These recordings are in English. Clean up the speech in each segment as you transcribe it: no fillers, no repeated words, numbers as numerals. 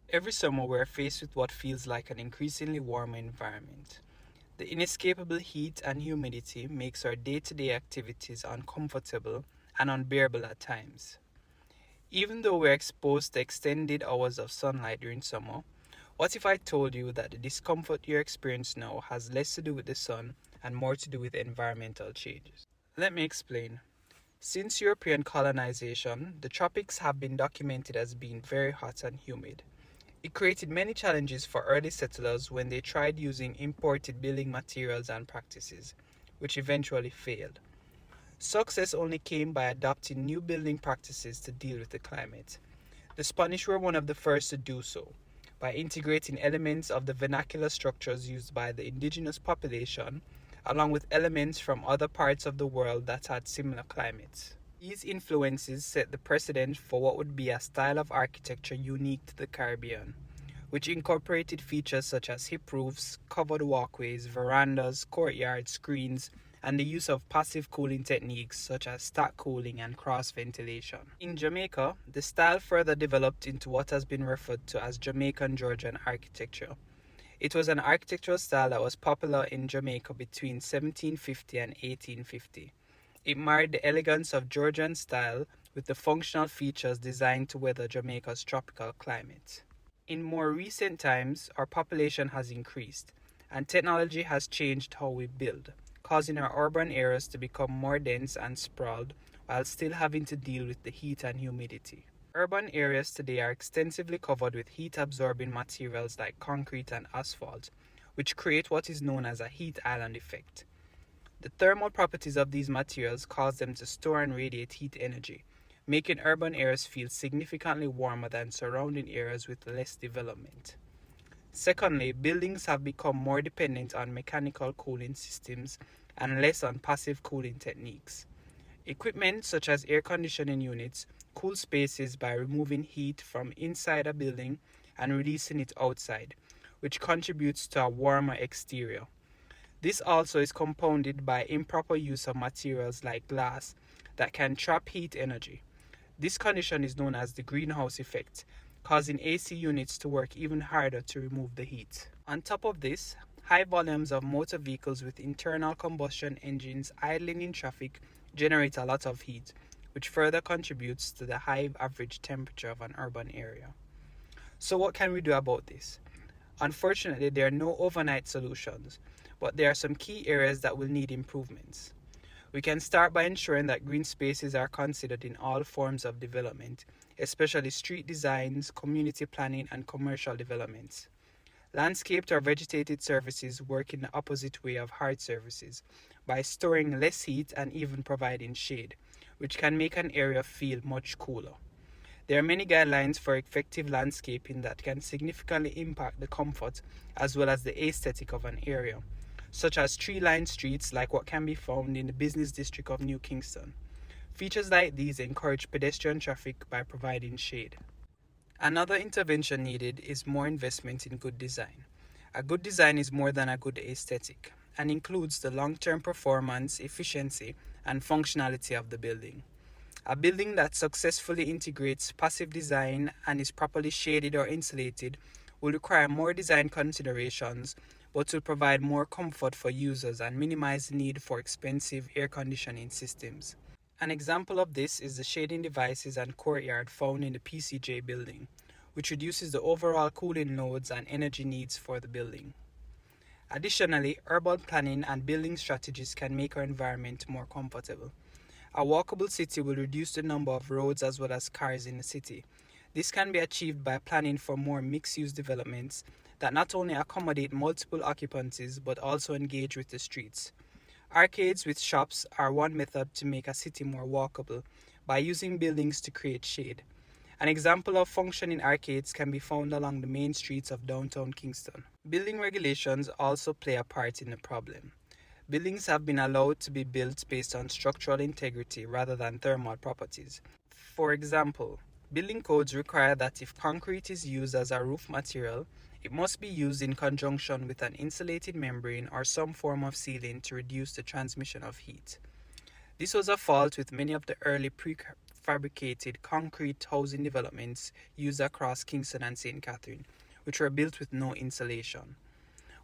Every summer, we're faced with what feels like an increasingly warmer environment. The inescapable heat and humidity makes our day-to-day activities uncomfortable and unbearable at times. Even though we're exposed to extended hours of sunlight during summer, what if I told you that the discomfort you experience now has less to do with the sun and more to do with environmental changes? Let me explain. Since European colonization, the tropics have been documented as being very hot and humid. It created many challenges for early settlers when they tried using imported building materials and practices, which eventually failed. Success only came by adopting new building practices to deal with the climate. The Spanish were one of the first to do so, by integrating elements of the vernacular structures used by the indigenous population, along with elements from other parts of the world that had similar climates. These influences set the precedent for what would be a style of architecture unique to the Caribbean, which incorporated features such as hip roofs, covered walkways, verandas, courtyards, screens, and the use of passive cooling techniques such as stack cooling and cross ventilation. In Jamaica, the style further developed into what has been referred to as Jamaican Georgian architecture. It was an architectural style that was popular in Jamaica between 1750 and 1850. It married the elegance of Georgian style with the functional features designed to weather Jamaica's tropical climate. In more recent times, our population has increased, and technology has changed how we build, causing our urban areas to become more dense and sprawled while still having to deal with the heat and humidity. Urban areas today are extensively covered with heat-absorbing materials like concrete and asphalt, which create what is known as a heat island effect. The thermal properties of these materials cause them to store and radiate heat energy, making urban areas feel significantly warmer than surrounding areas with less development. Secondly, buildings have become more dependent on mechanical cooling systems and less on passive cooling techniques. Equipment such as air conditioning units cool spaces by removing heat from inside a building and releasing it outside, which contributes to a warmer exterior. This also is compounded by improper use of materials like glass that can trap heat energy. This condition is known as the greenhouse effect, causing AC units to work even harder to remove the heat. On top of this, high volumes of motor vehicles with internal combustion engines idling in traffic generate a lot of heat, which further contributes to the high average temperature of an urban area. So what can we do about this? Unfortunately, there are no overnight solutions, but there are some key areas that will need improvements. We can start by ensuring that green spaces are considered in all forms of development, especially street designs, community planning, and commercial developments. Landscaped or vegetated surfaces work in the opposite way of hard surfaces, by storing less heat and even providing shade, which can make an area feel much cooler. There are many guidelines for effective landscaping that can significantly impact the comfort as well as the aesthetic of an area, such as tree-lined streets like what can be found in the business district of New Kingston. Features like these encourage pedestrian traffic by providing shade. Another intervention needed is more investment in good design. A good design is more than a good aesthetic and includes the long-term performance, efficiency, and functionality of the building. A building that successfully integrates passive design and is properly shaded or insulated will require more design considerations, but will provide more comfort for users and minimize the need for expensive air conditioning systems. An example of this is the shading devices and courtyard found in the PCJ building, which reduces the overall cooling loads and energy needs for the building. Additionally, urban planning and building strategies can make our environment more comfortable. A walkable city will reduce the number of roads as well as cars in the city. This can be achieved by planning for more mixed-use developments that not only accommodate multiple occupancies but also engage with the streets. Arcades with shops are one method to make a city more walkable by using buildings to create shade. An example of functioning arcades can be found along the main streets of downtown Kingston. Building regulations also play a part in the problem. Buildings have been allowed to be built based on structural integrity rather than thermal properties. For example, building codes require that if concrete is used as a roof material, it must be used in conjunction with an insulated membrane or some form of sealing to reduce the transmission of heat. This was a fault with many of the early prefabricated concrete housing developments used across Kingston and St. Catherine, which were built with no insulation.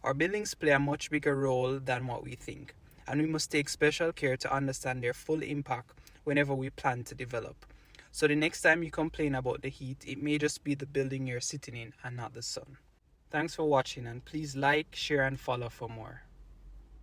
Our buildings play a much bigger role than what we think, and we must take special care to understand their full impact whenever we plan to develop. So the next time you complain about the heat, it may just be the building you're sitting in and not the sun. Thanks for watching, and please like, share and follow for more.